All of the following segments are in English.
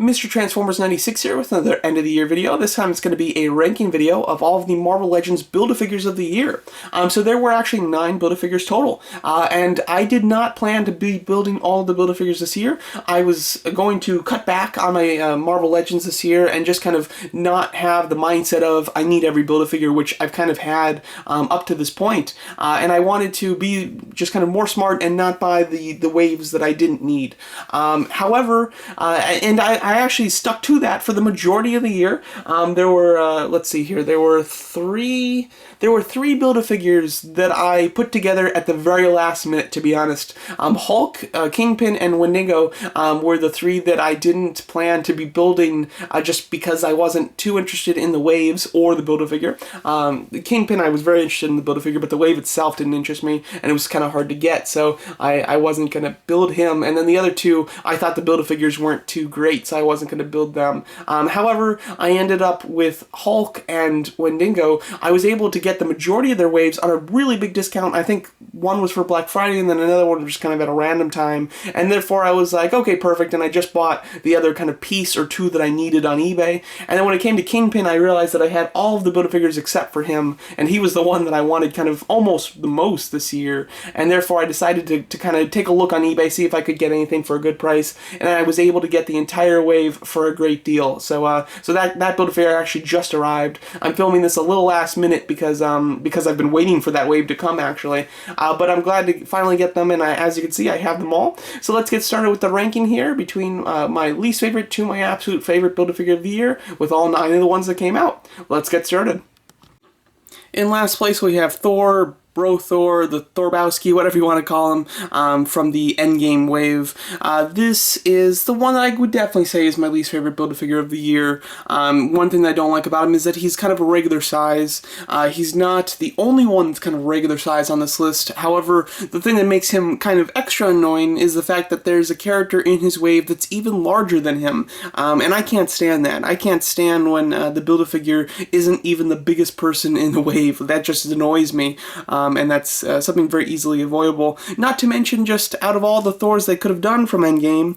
Mr. Transformers 96 here with another end of the year video. This time it's going to be a ranking video of all of the Marvel Legends Build-A-Figures of the year. So there were actually 9 Build-A-Figures total, and I did not plan to be building all of the Build-A-Figures this year. I was going to cut back on my Marvel Legends this year and just kind of not have the mindset of I need every Build-A-Figure, which I've kind of had up to this point. And I wanted to be just kind of more smart and not buy the waves that I didn't need. However, and I actually stuck to that for the majority of the year. There were, let's see here, there were three Build-A-Figures that I put together at the very last minute, to be honest. Hulk, Kingpin, and Wendigo were the 3 that I didn't plan to be building just because I wasn't too interested in the waves or the Build-A-Figure. The Kingpin, I was very interested in the Build-A-Figure, but the wave itself didn't interest me, and it was kind of hard to get, so I wasn't going to build him. And then the other 2, I thought the Build-A-Figures weren't too great, so I wasn't going to build them. However, I ended up with Hulk and Wendigo. I was able to get the majority of their waves on a really big discount. I think one was for Black Friday and then another one was just kind of at a random time, and therefore I was like, okay, perfect, and I just bought the other kind of piece or 2 that I needed on eBay. And then when it came to Kingpin, I realized that I had all of the Build-A-Figures except for him, and he was the one that I wanted kind of almost the most this year, and therefore I decided to kind of take a look on eBay, see if I could get anything for a good price, and I was able to get the entire wave for a great deal. So so that Build-A-Figure actually just arrived. I'm filming this a little last minute because I've been waiting for that wave to come, actually. But I'm glad to finally get them, and as you can see, I have them all. So let's get started with the ranking here between my least favorite to my absolute favorite Build-A-Figure of the year, with all 9 of the ones that came out. Let's get started. In last place, we have Thor, Bro Thor, the Thorbowski, whatever you want to call him, from the Endgame wave. This is the one that I would definitely say is my least favorite Build-A-Figure of the year. One thing that I don't like about him is that he's kind of a regular size. He's not the only one that's kind of regular size on this list. However, the thing that makes him kind of extra annoying is the fact that there's a character in his wave that's even larger than him. And I can't stand that. I can't stand when the Build-A-Figure isn't even the biggest person in the wave. That just annoys me. And that's something very easily avoidable. Not to mention, just out of all the Thors they could have done from Endgame,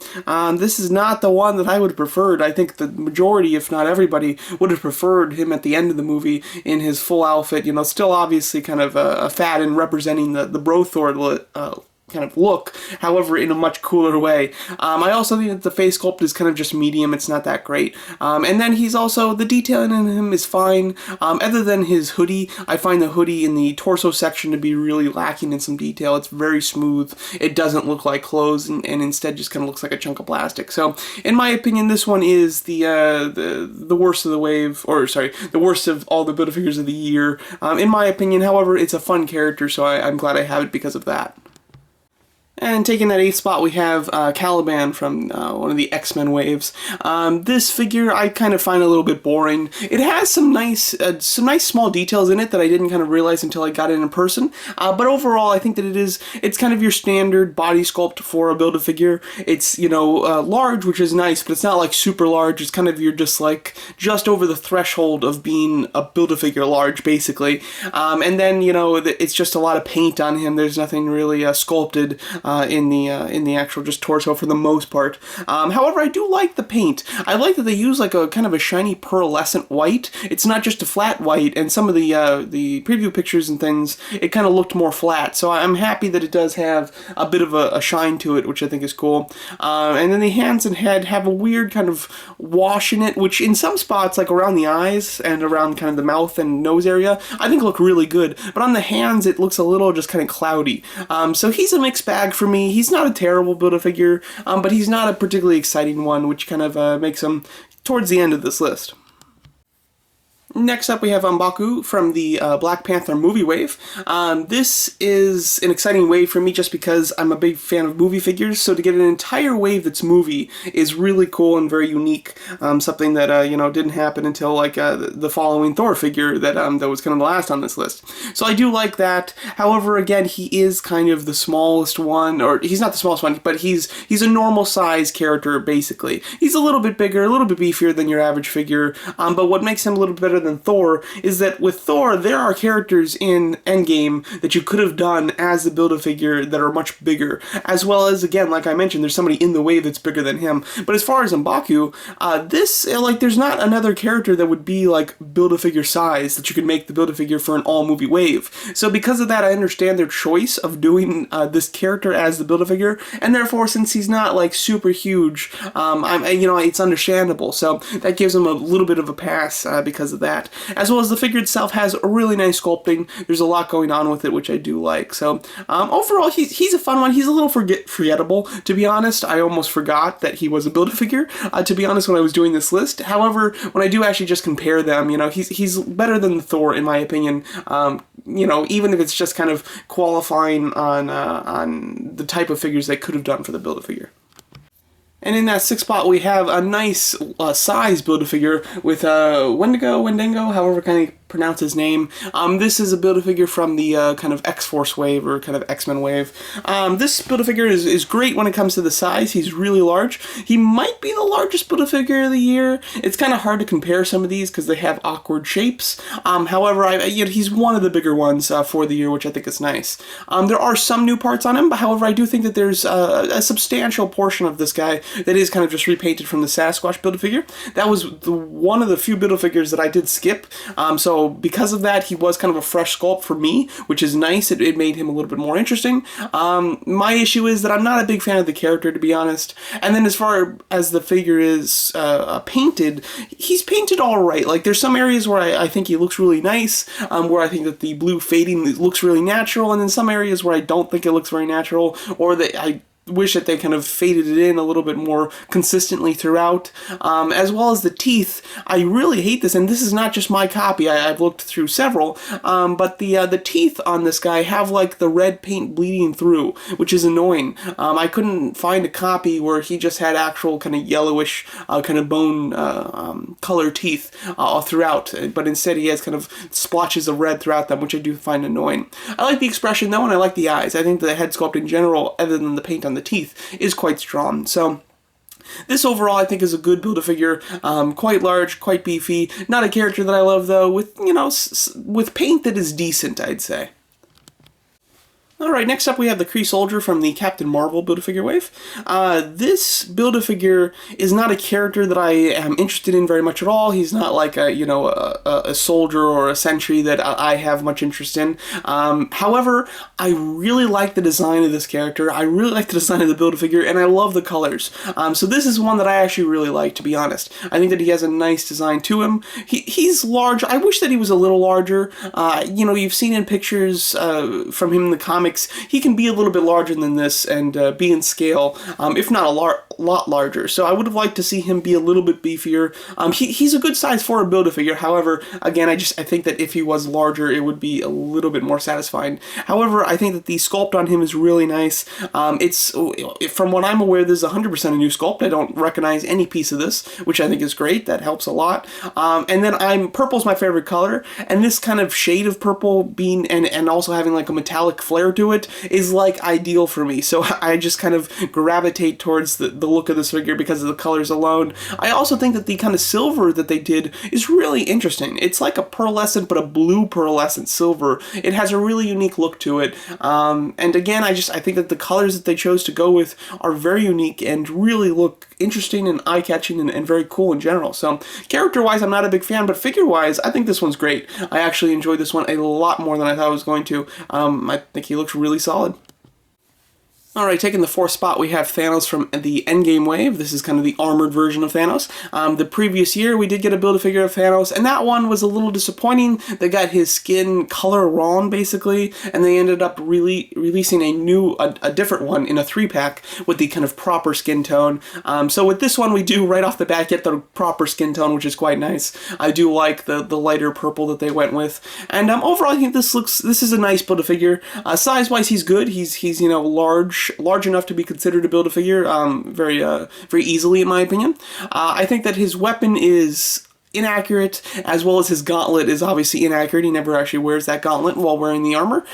this is not the one that I would have preferred. I think the majority, if not everybody, would have preferred him at the end of the movie in his full outfit. You know, still obviously kind of a fat and representing the Bro Thor kind of look, however, in a much cooler way. I also think that the face sculpt is kind of just medium. It's not that great. And then he's also, the detailing in him is fine. Other than his hoodie, I find the hoodie in the torso section to be really lacking in some detail. It's very smooth. It doesn't look like clothes, and instead just kind of looks like a chunk of plastic. So, in my opinion, this one is the worst of the wave, or sorry, the worst of all the Build-A-Figures of the year. In my opinion, however, it's a fun character, so I'm glad I have it because of that. And taking that 8th spot, we have Caliban from one of the X-Men waves. This figure I kind of find a little bit boring. It has some nice small details in it that I didn't kind of realize until I got it in person. But overall, I think that it's kind of your standard body sculpt for a Build-A-Figure. It's, you know, large, which is nice, but it's not like super large. It's kind of, you're just like just over the threshold of being a Build-A-Figure large, basically. And then, you know, it's just a lot of paint on him. There's nothing really sculpted in the actual just torso for the most part. However, I do like the paint. I like that they use like a kind of a shiny pearlescent white. It's not just a flat white, and some of the preview pictures and things, it kind of looked more flat. So I'm happy that it does have a bit of a shine to it, which I think is cool. And then the hands and head have a weird kind of wash in it, which in some spots, like around the eyes and around kind of the mouth and nose area, I think look really good. But on the hands, it looks a little just kind of cloudy. So he's a mixed bag for me. He's not a terrible Build-A-Figure, but he's not a particularly exciting one, which kind of makes him towards the end of this list. Next up, we have M'Baku from the Black Panther movie wave. This is an exciting wave for me just because I'm a big fan of movie figures, so to get an entire wave that's movie is really cool and very unique. Something that, you know, didn't happen until, like, the following Thor figure that was kind of the last on this list. So I do like that. However, again, he is kind of the smallest one, or he's not the smallest one, but he's a normal size character, basically. He's a little bit bigger, a little bit beefier than your average figure, but what makes him a little bit better than Thor is that with Thor, there are characters in Endgame that you could have done as the Build-A-Figure that are much bigger, as well as, again, like I mentioned, there's somebody in the wave that's bigger than him. But as far as M'Baku, there's not another character that would be like Build-A-Figure size that you could make the Build-A-Figure for an all-movie wave. So because of that, I understand their choice of doing this character as the Build-A-Figure, and therefore, since he's not like super huge, it's understandable. So that gives him a little bit of a pass because of that. As well as the figure itself has a really nice sculpting. There's a lot going on with it, which I do like. So overall, he's a fun one. He's a little forgettable, to be honest. I almost forgot that he was a Build-A-Figure, to be honest, when I was doing this list. However, when I do actually just compare them, he's better than Thor, in my opinion. Even if it's just kind of qualifying on the type of figures they could have done for the Build-A-Figure. And in that sixth spot, we have a nice size Build-A-Figure with Wendigo, however kind of pronounce his name. This is a Build-A-Figure from the kind of X-Force wave, or kind of X-Men wave. This Build-A-Figure is great when it comes to the size. He's really large. He might be the largest Build-A-Figure of the year. It's kind of hard to compare some of these because they have awkward shapes. However, he's one of the bigger ones for the year, which I think is nice. There are some new parts on him, but however, I do think that there's a substantial portion of this guy that is kind of just repainted from the Sasquatch Build-A-Figure. That was one of the few Build-A-Figures that I did skip. So because of that, he was kind of a fresh sculpt for me, which is nice. It made him a little bit more interesting. My issue is that I'm not a big fan of the character, to be honest. And then as far as the figure is painted, he's painted all right. Like, there's some areas where I think he looks really nice, where I think that the blue fading looks really natural, and then some areas where I don't think it looks very natural, or that I wish that they kind of faded it in a little bit more consistently throughout. As well as the teeth, I really hate this, and this is not just my copy, I've looked through several, but the teeth on this guy have like the red paint bleeding through, which is annoying. I couldn't find a copy where he just had actual kind of yellowish kind of bone color teeth throughout, but instead he has kind of splotches of red throughout them, which I do find annoying. I like the expression though, and I like the eyes. I think the head sculpt in general, other than the paint on the teeth, is quite strong. So this overall I think is a good Build-A-Figure, quite large, quite beefy. Not a character that I love though, with with paint that is decent, I'd say. Alright, next up we have the Kree Soldier from the Captain Marvel Build-A-Figure wave. This Build-A-Figure is not a character that I am interested in very much at all. He's not like a soldier or a sentry that I have much interest in. However, I really like the design of this character. I really like the design of the Build-A-Figure, and I love the colors. So this is one that I actually really like, to be honest. I think that he has a nice design to him. He's large. I wish that he was a little larger. You've seen in pictures from him in the comics, he can be a little bit larger than this and be in scale, if not a lot larger. So I would have liked to see him be a little bit beefier. He's a good size for a Build-A-Figure. However, again, I think that if he was larger, it would be a little bit more satisfying. However, I think that the sculpt on him is really nice. From what I'm aware, this is 100% a new sculpt. I don't recognize any piece of this, which I think is great. That helps a lot. And then purple's my favorite color, and this kind of shade of purple being and also having like a metallic flare to it is like ideal for me. So I just kind of gravitate towards the look of this figure because of the colors alone. I also think that the kind of silver that they did is really interesting. It's like a pearlescent, but a blue pearlescent silver. It has a really unique look to it. And again, I think that the colors that they chose to go with are very unique and really look interesting and eye-catching and very cool in general. So character-wise, I'm not a big fan, but figure-wise, I think this one's great. I actually enjoyed this one a lot more than I thought I was going to. I think he looks really solid. Alright, taking the fourth spot, we have Thanos from the Endgame wave. This is kind of the armored version of Thanos. The previous year, we did get a Build-A-Figure of Thanos, and that one was a little disappointing. They got his skin color wrong, basically, and they ended up releasing a different one in a 3-pack with the kind of proper skin tone. So with this one, we do right off the bat get the proper skin tone, which is quite nice. I do like the lighter purple that they went with. And overall, I think this is a nice Build-A-Figure. Size-wise, he's good. He's large enough to be considered a Build-A-Figure very easily, in my opinion. I think that his weapon is inaccurate, as well as his gauntlet is obviously inaccurate. He never actually wears that gauntlet while wearing the armor.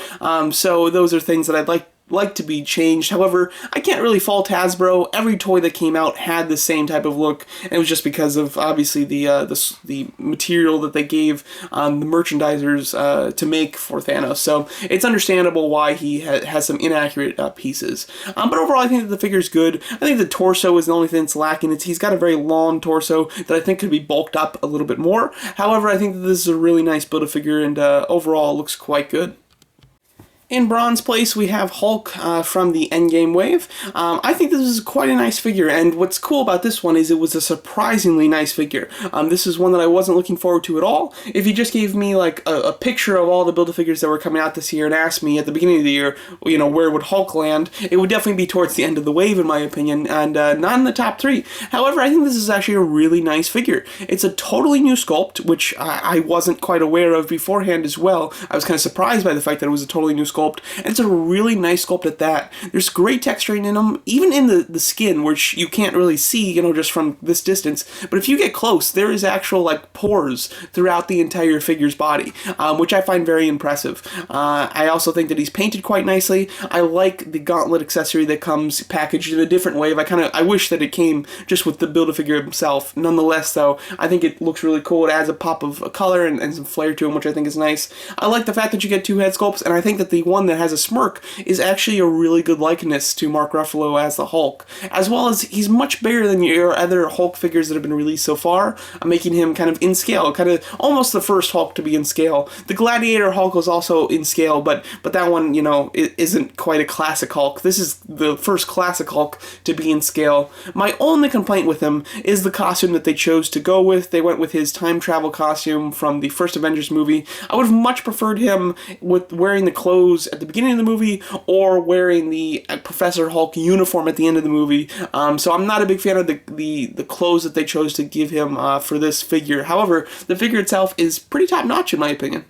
So those are things that I'd like like to be changed. However, I can't really fault Hasbro. Every toy that came out had the same type of look, and it was just because of obviously the material that they gave the merchandisers to make for Thanos. So it's understandable why he has some inaccurate pieces. But overall, I think that the figure is good. I think the torso is the only thing that's lacking. He's got a very long torso that I think could be bulked up a little bit more. However, I think that this is a really nice Build-A-Figure, and overall looks quite good. In bronze place, we have Hulk from the Endgame wave. I think this is quite a nice figure, and what's cool about this one is it was a surprisingly nice figure. This is one that I wasn't looking forward to at all. If you just gave me like a picture of all the Build-A-Figures that were coming out this year and asked me at the beginning of the year, you know, where would Hulk land, it would definitely be towards the end of the wave in my opinion, and not in the top 3. However, I think this is actually a really nice figure. It's a totally new sculpt, which I wasn't quite aware of beforehand as well. I was kind of surprised by the fact that it was a totally new sculpt. And it's a really nice sculpt at that. There's great texturing in them, even in the skin, which you can't really see, you know, just from this distance. But if you get close, there is actual, like, pores throughout the entire figure's body, which I find very impressive. I also think that he's painted quite nicely. I like the gauntlet accessory that comes packaged in a different way. I wish that it came just with the Build-A-Figure himself. Nonetheless, though, I think it looks really cool. It adds a pop of color and some flair to him, which I think is nice. I like the fact that you get 2 head sculpts, and I think that the one that has a smirk is actually a really good likeness to Mark Ruffalo as the Hulk, as well as he's much bigger than your other Hulk figures that have been released so far, making him kind of in scale, kind of almost the first Hulk to be in scale. The Gladiator Hulk was also in scale, but that one, you know, it isn't quite a classic Hulk. This is the first classic Hulk to be in scale. My only complaint with him is the costume that they chose to go with. They went with his time travel costume from the first Avengers movie. I would have much preferred him with wearing the clothes at the beginning of the movie or wearing the Professor Hulk uniform at the end of the movie. So I'm not a big fan of the clothes that they chose to give him for this figure. However, the figure itself is pretty top-notch in my opinion.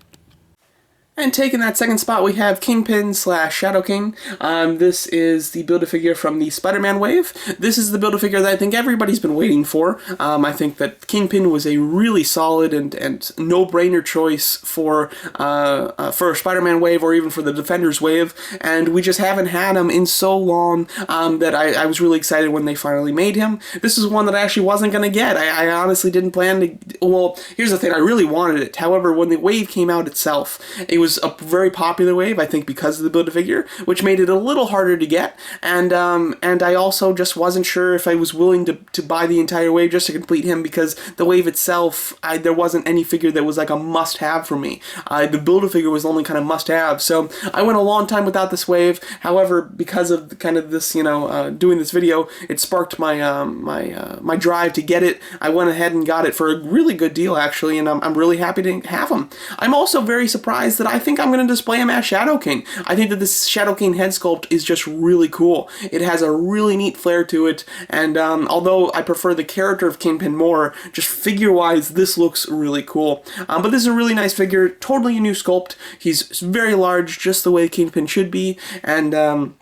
And taking that second spot, we have Kingpin / Shadow King. This is the Build-A-Figure from the Spider-Man wave. This is the Build-A-Figure that I think everybody's been waiting for. I think that Kingpin was a really solid and no-brainer choice for a Spider-Man wave or even for the Defenders wave, and we just haven't had him in so long that I was really excited when they finally made him. This is one that I actually wasn't going to get. I honestly didn't plan to... Well, here's the thing, I really wanted it. However, when the wave came out itself, it was a very popular wave, I think because of the Build-A-Figure, which made it a little harder to get, and I also just wasn't sure if I was willing to buy the entire wave just to complete him, because the wave itself, there wasn't any figure that was like a must-have for me. The Build-A-Figure was the only kind of must-have, so I went a long time without this wave. However, because of kind of this, you know, doing this video, it sparked my my drive to get it. I went ahead and got it for a really good deal, actually, and I'm really happy to have him. I'm also very surprised that I think I'm going to display him as Shadow King. I think that this Shadow King head sculpt is just really cool. It has a really neat flair to it, and although I prefer the character of Kingpin more, just figure-wise, this looks really cool. But this is a really nice figure, totally a new sculpt. He's very large, just the way Kingpin should be, and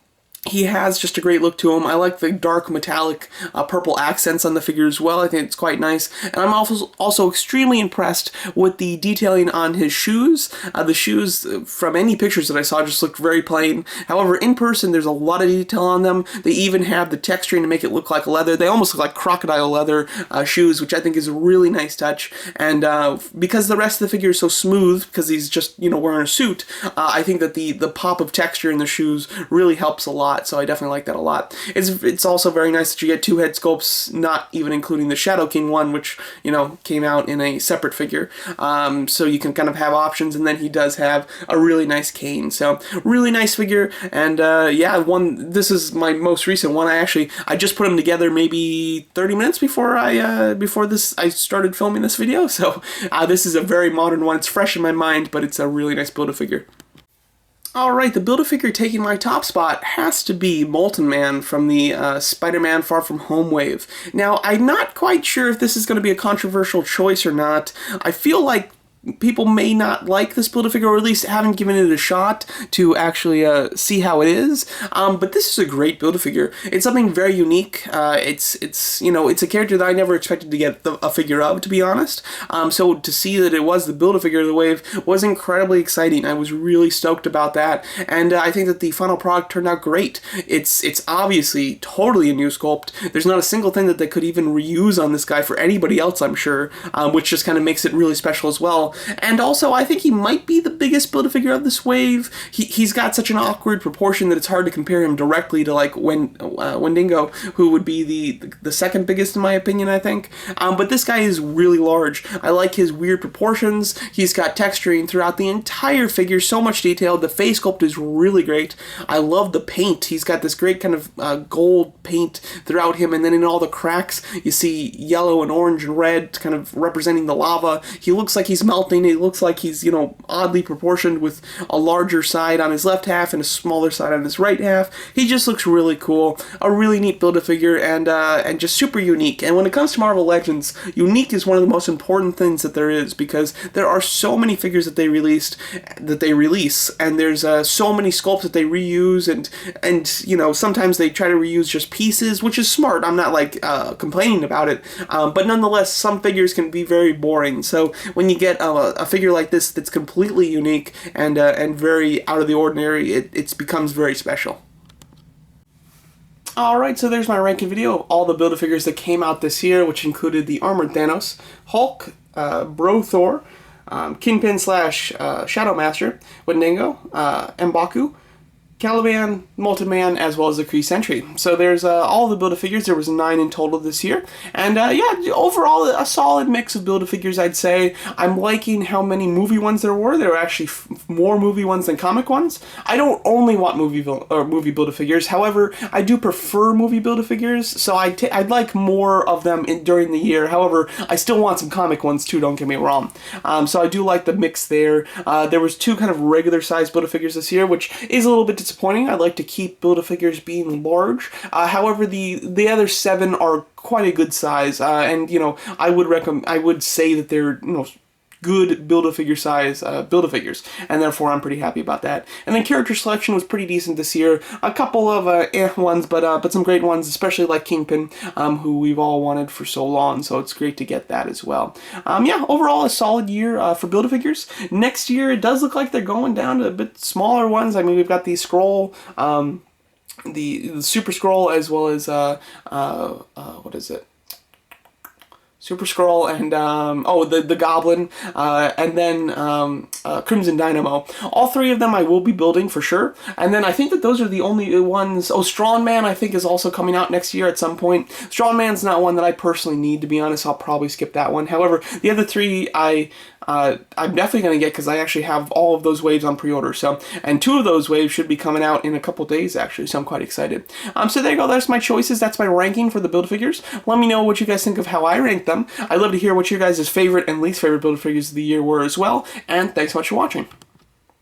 he has just a great look to him. I like the dark metallic purple accents on the figure as well. I think it's quite nice. And I'm also extremely impressed with the detailing on his shoes. The shoes from any pictures that I saw just looked very plain. However, in person, there's a lot of detail on them. They even have the texturing to make it look like leather. They almost look like crocodile leather shoes, which I think is a really nice touch. And because the rest of the figure is so smooth, because he's just, you know, wearing a suit, I think that the pop of texture in the shoes really helps a lot. So I definitely like that a lot. It's also very nice that you get 2 head sculpts, not even including the Shadow King one, which, you know, came out in a separate figure. So you can kind of have options, and then he does have a really nice cane. So really nice figure, and yeah, this is my most recent one. I just put them together maybe 30 minutes before I started filming this video. So this is a very modern one. It's fresh in my mind, but it's a really nice Build-A-Figure. Alright, the Build-A-Figure taking my top spot has to be Molten Man from the Spider-Man Far From Home wave. Now, I'm not quite sure if this is going to be a controversial choice or not. I feel like people may not like this Build-A-Figure, or at least haven't given it a shot to actually see how it is. But this is a great Build-A-Figure. It's something very unique. It's you know, it's a character that I never expected to get a figure of, to be honest. So to see that it was the Build-A-Figure of the wave was incredibly exciting. I was really stoked about that, and I think that the final product turned out great. It's obviously totally a new sculpt. There's not a single thing that they could even reuse on this guy for anybody else, I'm sure, which just kind of makes it really special as well. And also, I think he might be the biggest Build-A-Figure of this wave. He's got such an awkward proportion that it's hard to compare him directly to like Wendigo, who would be the second biggest in my opinion, I think. But this guy is really large. I like his weird proportions. He's got texturing throughout the entire figure, so much detail. The face sculpt is really great. I love the paint. He's got this great kind of gold paint throughout him, and then in all the cracks you see yellow and orange and red kind of representing the lava. He looks like he's melting. He looks like he's, you know, oddly proportioned with a larger side on his left half and a smaller side on his right half. He just looks really cool. A really neat Build-A-Figure, and just super unique. And when it comes to Marvel Legends, unique is one of the most important things that there is, because there are so many figures that they release, and there's so many sculpts that they reuse, and you know, sometimes they try to reuse just pieces, which is smart. I'm not like complaining about it, but nonetheless, some figures can be very boring. So when you get a figure like this that's completely unique and very out of the ordinary, it becomes very special. Alright, so there's my ranking video of all the Build-A-Figures that came out this year, which included the Armored Thanos, Hulk, Bro Thor, Kingpin / Shadow Master, Wendigo, M'Baku, Caliban, Molten Man, as well as the Kree Sentry. So there's all the Build-A-Figures. There was 9 in total this year. And yeah, overall a solid mix of Build-A-Figures, I'd say. I'm liking how many movie ones there were. There were actually more movie ones than comic ones. I don't only want movie Build-A-Figures. However, I do prefer movie Build-A-Figures, so I'd like more of them during the year. However, I still want some comic ones too, don't get me wrong. So I do like the mix there. There was 2 kind of regular sized Build-A-Figures this year, which is a little bit disappointing. I'd like to keep Build-A-Figures being large. However, the other 7 are quite a good size, and you know, I would say that they're, you know, good Build-A-Figure size Build-A-Figures, and therefore I'm pretty happy about that. And then character selection was pretty decent this year. A couple of ones, but some great ones, especially like Kingpin, who we've all wanted for so long, so it's great to get that as well. Yeah, overall a solid year for Build-A-Figures. Next year it does look like they're going down to a bit smaller ones. I mean, we've got the Skrull, the Super Skrull, as well as what is it? Super Skrull, and the Goblin, and then Crimson Dynamo. All 3 of them I will be building for sure. And then I think that those are the only ones. Oh, Strong Man I think is also coming out next year at some point. Strong Man's not one that I personally need, to be honest. I'll probably skip that one. However, the other 3 I'm definitely going to get, because I actually have all of those waves on pre-order. So, and 2 of those waves should be coming out in a couple days actually, so I'm quite excited. So there you go, that's my choices, that's my ranking for the Build-A-Figures. Let me know what you guys think of how I rank them. I'd love to hear what your guys' favorite and least favorite Build-A-Figures of the year were as well, and thanks so much for watching.